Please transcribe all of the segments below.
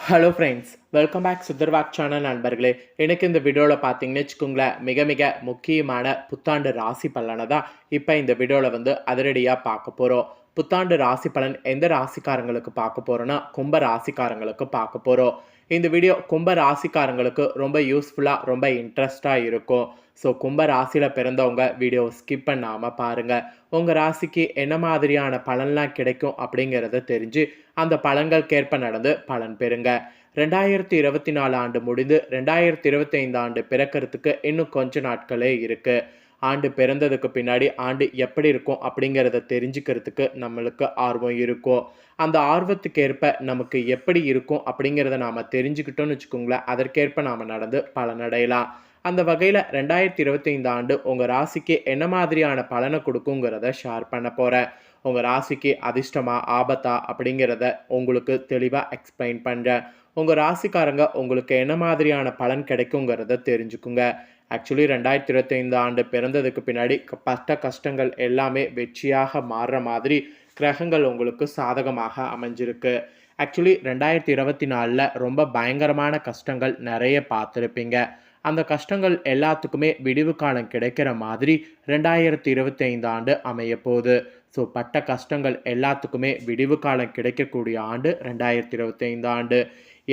Hello friends, welcome back சித்தர்வாக் channel நண்பர்களே. எனக்கு இந்த வீடியோவில் பார்த்தீங்கன்னு வச்சுக்கோங்களேன், மிக மிக முக்கியமான புத்தாண்டு ராசி பலனை தான் இப்போ இந்த வீடியோவில் அதிரடியாக பார்க்க போகிறோம். புத்தாண்டு ராசி பலன் எந்த ராசிக்காரங்களுக்கு பார்க்க போகிறோன்னா, கும்ப ராசிக்காரங்களுக்கு பார்க்க போகிறோம். இந்த வீடியோ கும்ப ராசிக்காரங்களுக்கு ரொம்ப யூஸ்ஃபுல்லாக ரொம்ப இன்ட்ரெஸ்டாக இருக்கும். ஸோ கும்ப ராசியில் பிறந்தவங்க வீடியோ ஸ்கிப் பண்ணாமல் பாருங்கள். உங்கள் ராசிக்கு என்ன மாதிரியான பலன்லாம் கிடைக்கும் அப்படிங்கிறத தெரிஞ்சு அந்த பலன்களுக்கேற்ப நடந்து பலன் பெறுங்க. 2024 ஆண்டு முடிந்து 2025 ஆண்டு பிறக்கிறதுக்கு இன்னும் கொஞ்ச நாட்களே இருக்கு. ஆண்டு பிறந்ததுக்கு பின்னாடி ஆண்டு எப்படி இருக்கும் அப்படிங்கிறத தெரிஞ்சுக்கிறதுக்கு நம்மளுக்கு ஆர்வம் இருக்கும். அந்த ஆர்வத்துக்கேற்ப நமக்கு எப்படி இருக்கும் அப்படிங்கிறத நாம் தெரிஞ்சுக்கிட்டோம்னு வச்சுக்கோங்களேன், அதற்கேற்ப நாம் நடந்து பலனடையலாம். அந்த வகையில் 2025 ஆண்டு உங்கள் ராசிக்கு என்ன மாதிரியான பலனை கொடுக்குங்கிறத ஷேர் பண்ண போகிறேன். உங்கள் ராசிக்கு அதிர்ஷ்டமா ஆபத்தா அப்படிங்கிறத உங்களுக்கு தெளிவாக எக்ஸ்பிளைன் பண்ணுறேன். உங்கள் ராசிக்காரங்க உங்களுக்கு என்ன மாதிரியான பலன் கிடைக்குங்கிறத தெரிஞ்சுக்குங்க. ஆக்சுவலி 2025 ஆண்டு பிறந்ததுக்கு பின்னாடி பட்ட கஷ்டங்கள் எல்லாமே வெற்றியாக மாறுற மாதிரி கிரகங்கள் உங்களுக்கு சாதகமாக அமைஞ்சிருக்கு. ஆக்சுவலி 2024 ரொம்ப பயங்கரமான கஷ்டங்கள் நிறைய பார்த்துருப்பீங்க. அந்த கஷ்டங்கள் எல்லாத்துக்குமே விடிவு காலம் கிடைக்கிற மாதிரி 2025 ஆண்டு அமைய போகுது. ஸோ பட்ட கஷ்டங்கள் எல்லாத்துக்குமே விடிவு காலம் கிடைக்கக்கூடிய ஆண்டு 2025 ஆண்டு.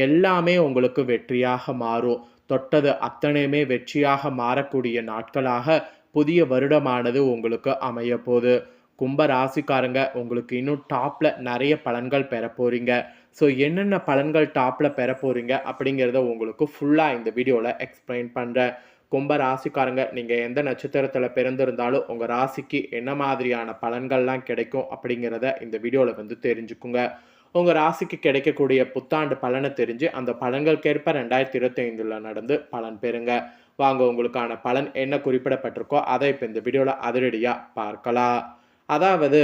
எல்லாமே உங்களுக்கு வெற்றியாக மாறும். தொட்டது அத்தனையுமே வெற்றியாக மாறக்கூடிய நாட்களாக புதிய வருடமானது உங்களுக்கு அமைய போகுது. கும்ப ராசிக்காரங்க உங்களுக்கு இன்னும் டாப்பில் நிறைய பலன்கள் பெற போகிறீங்க. ஸோ என்னென்ன பலன்கள் டாப்பில் பெற போகிறீங்க அப்படிங்கிறத உங்களுக்கு ஃபுல்லாக இந்த வீடியோவில் எக்ஸ்பிளைன் பண்ணுறேன். கும்ப ராசிக்காரங்க நீங்கள் எந்த நட்சத்திரத்தில் பிறந்திருந்தாலும் உங்கள் ராசிக்கு என்ன மாதிரியான பலன்கள்லாம் கிடைக்கும் அப்படிங்கிறத இந்த வீடியோவில் தெரிஞ்சுக்குங்க. உங்கள் ராசிக்கு கிடைக்கக்கூடிய புத்தாண்டு பலனை தெரிஞ்சு அந்த பலன்களுக்கேற்ப 2025 நடந்து பலன் பெறுங்க. வாங்க, உங்களுக்கான பலன் என்ன குறிப்பிடப்பட்டிருக்கோ அதை இப்போ இந்த வீடியோவில் அதிரடியாக பார்க்கலாம். அதாவது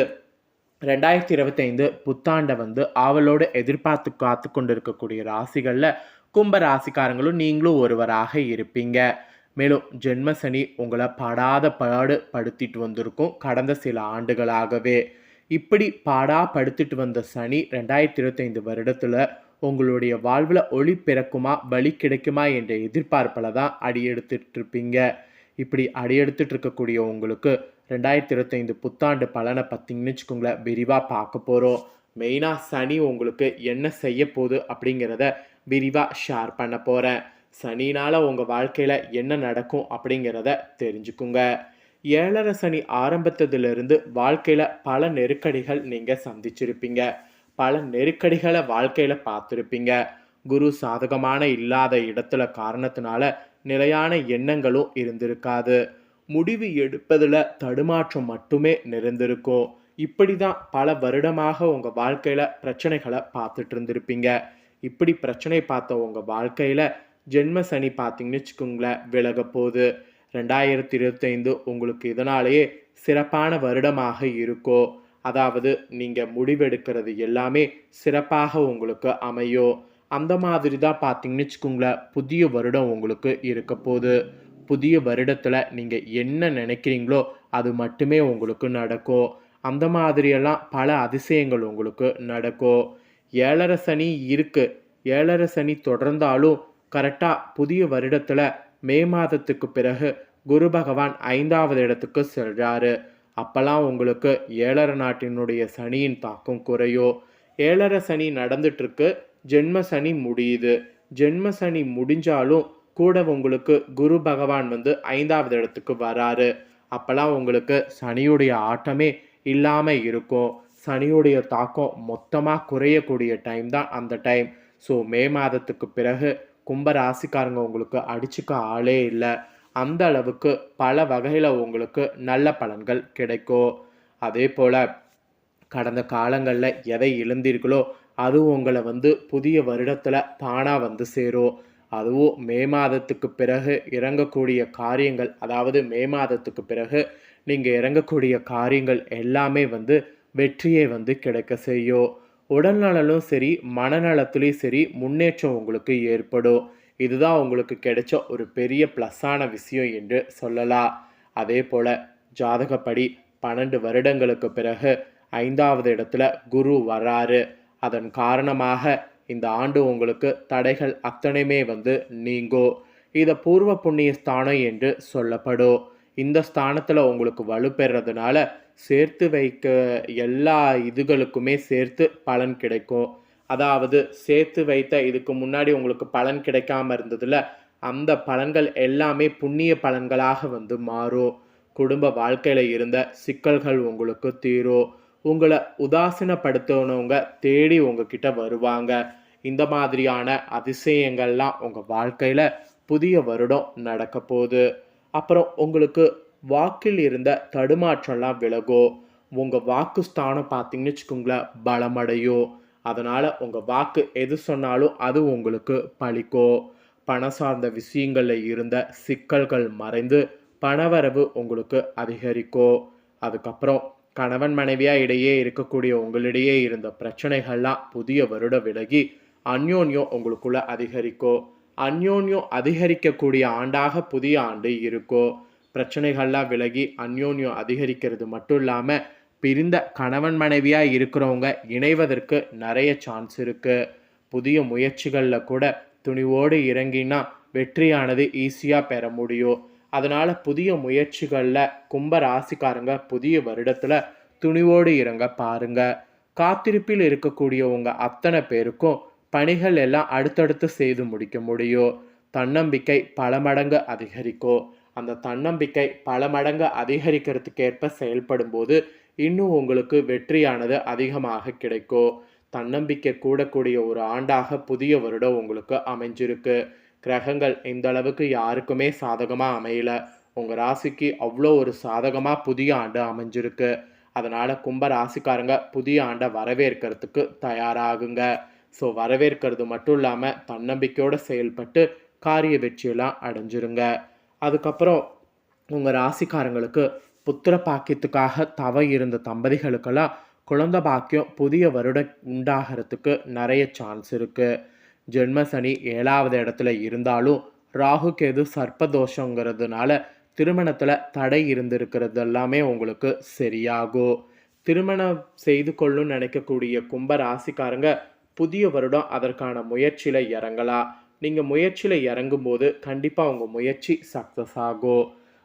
2025 புத்தாண்டை ஆவலோடு எதிர்பார்த்து காத்து கொண்டு இருக்கக்கூடிய ராசிகளில் கும்ப ராசிக்காரங்களும் நீங்களும் ஒருவராக இருப்பீங்க. மேலும் ஜென்ம சனி உங்களை படாத பாடு படுத்திட்டு வந்திருக்கும் கடந்த சில ஆண்டுகளாகவே. இப்படி படுத்திட்டு வந்த சனி 2025 வருடத்தில் உங்களுடைய வாழ்வில் ஒளி பிறக்குமா வழி கிடைக்குமா என்ற எதிர்பார்ப்பில் தான் அடியெடுத்துட்டு இருப்பீங்க. இப்படி அடியெடுத்துட்டு இருக்கக்கூடிய உங்களுக்கு 2025 புத்தாண்டு பலனை பார்த்தீங்கன்னு வச்சுக்கோங்களேன், விரிவாக பார்க்க போகிறோம். மெயினாக சனி உங்களுக்கு என்ன செய்ய போகுது அப்படிங்கிறத விரிவாக ஷேர் பண்ண போகிறேன். சனினால் உங்கள் வாழ்க்கையில் என்ன நடக்கும் அப்படிங்கிறத தெரிஞ்சுக்குங்க. 7.5 சனி ஆரம்பத்ததுலேருந்து வாழ்க்கையில் பல நெருக்கடிகள் நீங்கள் சந்திச்சிருப்பீங்க. பல நெருக்கடிகளை வாழ்க்கையில் பார்த்துருப்பீங்க. குரு சாதகமான இல்லாத இடத்துல காரணத்தினால நிலையான எண்ணங்களும் இருந்திருக்காது. முடிவு எடுப்பதில் தடுமாற்றம் மட்டுமே நிறைந்திருக்கும். இப்படி தான் பல வருடமாக உங்கள் வாழ்க்கையில் பிரச்சனைகளை பார்த்துட்டு இருந்திருப்பீங்க. இப்படி பிரச்சனை பார்த்த உங்கள் வாழ்க்கையில் ஜென்ம சனி பார்த்தீங்கன்னு வச்சுக்கோங்களேன், விலக போகுது. 2025 உங்களுக்கு இதனாலேயே சிறப்பான வருடமாக இருக்கும். அதாவது நீங்கள் முடிவெடுக்கிறது எல்லாமே சிறப்பாக உங்களுக்கு அமையும். அந்த மாதிரி தான் பார்த்தீங்கன்னு வச்சுக்கோங்களேன், புதிய வருடம் உங்களுக்கு இருக்க போகுது. புதிய வருடத்தில் நீங்கள் என்ன நினைக்கிறீங்களோ அது மட்டுமே உங்களுக்கு நடக்கும். அந்த மாதிரியெல்லாம் பல அதிசயங்கள் உங்களுக்கு நடக்கும். 7.5 சனி இருக்குது. 7.5 சனி தொடர்ந்தாலும் கரெக்டாக புதிய வருடத்தில் மே மாதத்துக்கு பிறகு குரு பகவான் 5வது இடத்துக்கு செல்கிறாரு. அப்போல்லாம் உங்களுக்கு 7.5 நாட்டினுடைய சனியின் தாக்கம் குறையும். 7.5 சனி நடந்துட்டுருக்கு. ஜென்ம சனி முடியுது. ஜென்ம சனி முடிஞ்சாலும் கூட உங்களுக்கு குரு பகவான் 5வது இடத்துக்கு வராரு. அப்போல்லாம் உங்களுக்கு சனியுடைய ஆட்டமே இல்லாமல் இருக்கும். சனியுடைய தாக்கம் மொத்தமாக குறையக்கூடிய டைம் தான் அந்த டைம். ஸோ மே மாதத்துக்கு பிறகு கும்ப ராசிக்காரங்க உங்களுக்கு அடிச்சுக்க ஆளே இல்லை. அந்த அளவுக்கு பல வகையில் உங்களுக்கு நல்ல பலன்கள் கிடைக்கும். அதே போல் கடந்த காலங்களில் எதை இழந்தீர்களோ அது உங்களை புதிய வருடத்தில் தானாக சேரும். அதுவும் மே மாதத்துக்கு பிறகு இறங்கக்கூடிய காரியங்கள், அதாவது மே மாதத்துக்கு பிறகு நீங்கள் இறங்கக்கூடிய காரியங்கள் எல்லாமே வெற்றியை கிடைக்க செய்யும். உடல்நலனும் சரி மனநலத்துலேயும் சரி முன்னேற்றம் உங்களுக்கு ஏற்படும். இதுதான் உங்களுக்கு கிடைச்ச ஒரு பெரிய ப்ளஸ்ஸான விஷயம் என்று சொல்லலாம். அதே போல் ஜாதகப்படி 12 வருடங்களுக்கு பிறகு 5வது இடத்துல குரு வராரு. அதன் காரணமாக இந்த ஆண்டு உங்களுக்கு தடைகள் அத்தனையுமே வந்து நீங்கும். இதை பூர்வ புண்ணிய ஸ்தானம் என்று சொல்லப்படும். இந்த ஸ்தானத்தில் உங்களுக்கு வலுப்பெறதுனால சேர்த்து வைக்க எல்லா இதுகளுக்குமே சேர்த்து பலன் கிடைக்கும். அதாவது சேர்த்து வைத்த இதுக்கு முன்னாடி உங்களுக்கு பலன் கிடைக்காம இருந்ததுல அந்த பலன்கள் எல்லாமே புண்ணிய பலன்களாக வந்து மாறும். குடும்ப வாழ்க்கையில இருந்த சிக்கல்கள் உங்களுக்கு தீரும். உங்களை உதாசீனப்படுத்தினவங்க தேடி உங்ககிட்ட வருவாங்க. இந்த மாதிரியான அதிசயங்கள்லாம் உங்க வாழ்க்கையில புதிய வருடம் நடக்க போகுது. அப்புறம் உங்களுக்கு வாக்கில் இருந்த தடுமாற்றம்லாம் விலகும். உங்க வாக்கு ஸ்தானம் பார்த்தீங்கன்னு வச்சுக்கோங்களேன் பலமடையும். அதனால உங்க வாக்கு எது சொன்னாலும் அது உங்களுக்கு பலிக்கும். பணம் சார்ந்த விஷயங்கள்ல இருந்த சிக்கல்கள் மறைந்து பணவரவு உங்களுக்கு அதிகரிக்கும். அதுக்கப்புறம் கணவன் மனைவியா இடையே இருக்கக்கூடிய உங்களிடையே இருந்த பிரச்சனைகள்லாம் புதிய வருட விலகி அந்யோன்யம் உங்களுக்குள்ள அதிகரிக்கும். அந்யோன்யம் அதிகரிக்கக்கூடிய ஆண்டாக புதிய ஆண்டு இருக்கும். பிரச்சனைகள்லாம் விலகி அந்யோன்யம் அதிகரிக்கிறது மட்டும் இல்லாம பிரிந்த கணவன் மனைவியா இருக்கிறவங்க இணைவதற்கு நிறைய சான்ஸ் இருக்கு. புதிய முயற்சிகள்ல கூட துணிவோடு இறங்கினா வெற்றியானது ஈஸியா பெற முடியும். அதனால புதிய முயற்சிகள்ல கும்ப ராசிக்காரங்க புதிய வருடத்துல துணிவோடு இறங்க பாருங்க. காத்திருப்பில் இருக்கக்கூடியவங்க அத்தனை பேருக்கும் பணிகள் எல்லாம் அடுத்தடுத்து செய்து முடிக்க முடியும். தன்னம்பிக்கை பல மடங்கு அதிகரிக்கும். அந்த தன்னம்பிக்கை பல மடங்கு அதிகரிக்கிறதுக்கேற்ப செயல்படும் போது இன்னும் உங்களுக்கு வெற்றியானது அதிகமாக கிடைக்கும். தன்னம்பிக்கை கூடக்கூடிய ஒரு ஆண்டாக புதிய வருடம் உங்களுக்கு அமைஞ்சிருக்கு. கிரகங்கள் இந்த அளவுக்கு யாருக்குமே சாதகமாக அமையல. உங்கள் ராசிக்கு அவ்வளோ ஒரு சாதகமாக புதிய ஆண்டு அமைஞ்சிருக்கு. அதனால் கும்ப ராசிக்காரங்க புதிய ஆண்டை வரவேற்கிறதுக்கு தயாராகுங்க. ஸோ வரவேற்கிறது மட்டும் இல்லாமல் தன்னம்பிக்கையோடு செயல்பட்டு காரிய வெற்றியெல்லாம் அடைஞ்சிருங்க. அதுக்கப்புறம் உங்கள் ராசிக்காரங்களுக்கு புத்திர பாக்கியத்துக்காக தவ இருந்த தம்பதிகளுக்கெல்லாம் குழந்தை பாக்கியம் புதிய வருடம் உண்டாகிறதுக்கு நிறைய சான்ஸ் இருக்குது. ஜென்ம சனி 7வது இடத்துல இருந்தாலும் ராகு கேது சர்ப்பதோஷங்கிறதுனால திருமணத்தில் தடை இருந்திருக்கிறது எல்லாமே உங்களுக்கு சரியாகும். திருமணம் செய்து கொள்ளும் நினைக்கக்கூடிய கும்ப ராசிக்காரங்க புதிய வருடம் அதற்கான முயற்சியில் இறங்கலாம். நீங்கள் முயற்சியில் இறங்கும்போது கண்டிப்பாக உங்கள் முயற்சி சக்ஸஸ் ஆகும்.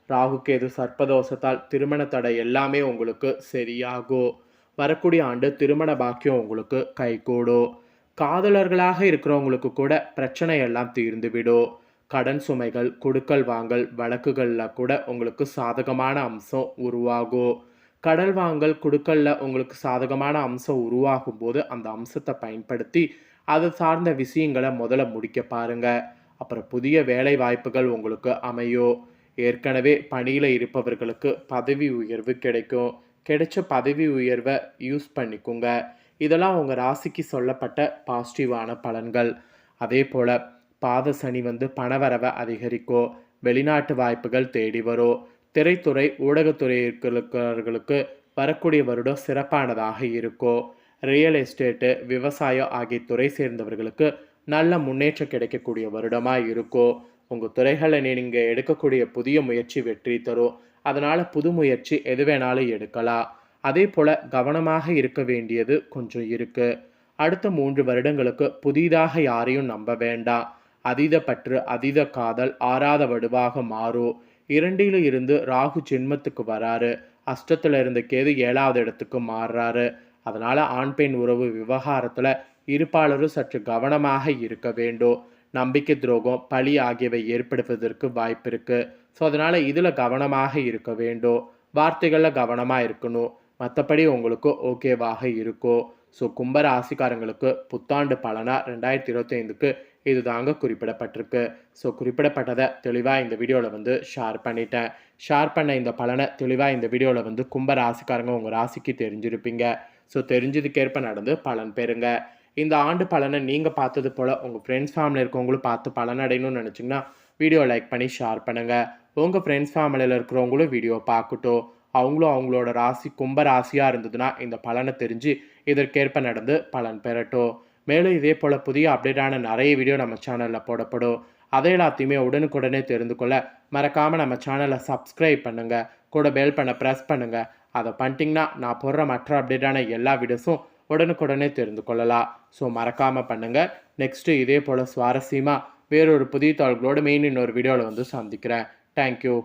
ராகு கேது சர்ப்பதோஷத்தால் திருமண தடை எல்லாமே உங்களுக்கு சரியாகும். வரக்கூடிய ஆண்டு திருமண பாக்கியம் உங்களுக்கு கைகூடும். காதலர்களாக இருக்கிறவங்களுக்கு கூட பிரச்சனை எல்லாம் தீர்ந்துவிடும். கடன் சுமைகள் கொடுக்கல் வாங்கல் வழக்குகளில் கூட உங்களுக்கு சாதகமான அம்சம் உருவாகும். கடல் வாங்கல் கொடுக்கல்ல உங்களுக்கு சாதகமான அம்சம் உருவாகும் போது அந்த அம்சத்தை பயன்படுத்தி அது சார்ந்த விஷயங்களை முதல்ல முடிக்க பாருங்க. அப்புறம் புதிய வேலை வாய்ப்புகள் உங்களுக்கு அமையும். ஏற்கனவே பணியில் இருப்பவர்களுக்கு பதவி உயர்வு கிடைக்கும். கிடைச்ச பதவி உயர்வை யூஸ் பண்ணிக்கோங்க. இதெல்லாம் உங்கள் ராசிக்கு சொல்லப்பட்ட பாசிட்டிவான பலன்கள். அதே போல் பாத சனி வந்து பணவரவை அதிகரிக்கும். வெளிநாட்டு வாய்ப்புகள் தேடி வரும். திரைத்துறை ஊடகத்துறை இருக்கிறவர்களுக்கு வரக்கூடிய வருடம் சிறப்பானதாக இருக்கும். ரியல் எஸ்டேட்டு விவசாயம் ஆகிய துறை சேர்ந்தவர்களுக்கு நல்ல முன்னேற்றம் கிடைக்கக்கூடிய வருடமாக இருக்கும். உங்கள் துறைகளில் நீங்கள் எடுக்கக்கூடிய புதிய முயற்சி வெற்றி தரும். அதனால் புது முயற்சி எது வேணாலும் எடுக்கலாம். அதே போல் கவனமாக இருக்க வேண்டியது கொஞ்சம் இருக்குது. அடுத்த 3 வருடங்களுக்கு புதிதாக யாரையும் நம்ப வேண்டாம். அதீத பற்று அதீத காதல் ஆறாத வடுவாக மாறும். 2ல் இருந்து ராகு ஜென்மத்துக்கு வராரு. அஷ்டத்தில் இருந்த கேது 7வது இடத்துக்கு மாறுறாரு. அதனால் ஆண் பெண் உறவு விவகாரத்தில் இருப்பாளரும் சற்று கவனமாக இருக்க வேண்டும். நம்பிக்கை துரோகம் பழி ஆகியவை ஏற்படுவதற்கு வாய்ப்பு இருக்குது. ஸோ அதனால் இதில் கவனமாக இருக்க வேண்டும். வார்த்தைகளில் கவனமாக இருக்கணும். மற்றபடி உங்களுக்கு ஓகேவாக இருக்கும். ஸோ கும்ப ராசிக்காரங்களுக்கு புத்தாண்டு பலனாக 2025க்கு இது தாங்க குறிப்பிடப்பட்டிருக்கு. ஸோ குறிப்பிடப்பட்டதை தெளிவாக இந்த வீடியோவில் வந்து ஷேர் பண்ணிட்டேன். ஷேர் பண்ண இந்த பலனை தெளிவாக இந்த வீடியோவில் வந்து கும்ப ராசிக்காரங்க உங்கள் ராசிக்கு தெரிஞ்சிருப்பீங்க. ஸோ தெரிஞ்சதுக்கேற்ப நடந்து பலன் பெறுங்க. இந்த ஆண்டு பலனை நீங்கள் பார்த்தது போல் உங்கள் ஃப்ரெண்ட்ஸ் ஃபேமிலியில் இருக்கவங்களும் பார்த்து பலன் அடையணும்னு நினச்சிங்கன்னா வீடியோ லைக் பண்ணி ஷேர் பண்ணுங்கள். உங்கள் ஃப்ரெண்ட்ஸ் ஃபேமிலியில் இருக்கிறவங்களும் வீடியோ பார்க்கட்டும். அவங்களும் அவங்களோட ராசி கும்ப ராசியாக இருந்ததுன்னா இந்த பலனை தெரிஞ்சு இதற்கேற்ப நடந்து பலன் பெறட்டும். மேலும் இதே போல் புதிய அப்டேட்டான நிறைய வீடியோ நம்ம சேனலில் போடப்படும். அதை எல்லாத்தையுமே உடனுக்குடனே தெரிந்து கொள்ள மறக்காமல் நம்ம சேனலை சப்ஸ்கிரைப் பண்ணுங்கள். கூட பெல் பண்ண ப்ரெஸ் பண்ணுங்கள். அதை பண்ணிட்டீங்கன்னா நான் போடுற மற்ற அப்டேட்டான எல்லா வீடியோஸும் உடனுக்குடனே தெரிந்து கொள்ளலாம். ஸோ மறக்காமல் பண்ணுங்கள். நெக்ஸ்ட்டு இதே போல் சுவாரஸ்யமாக வேறொரு புதிய தகவல்களோடு மெயின் இன்னொரு வீடியோவில் வந்து சந்திக்கிறேன். தேங்க்யூ.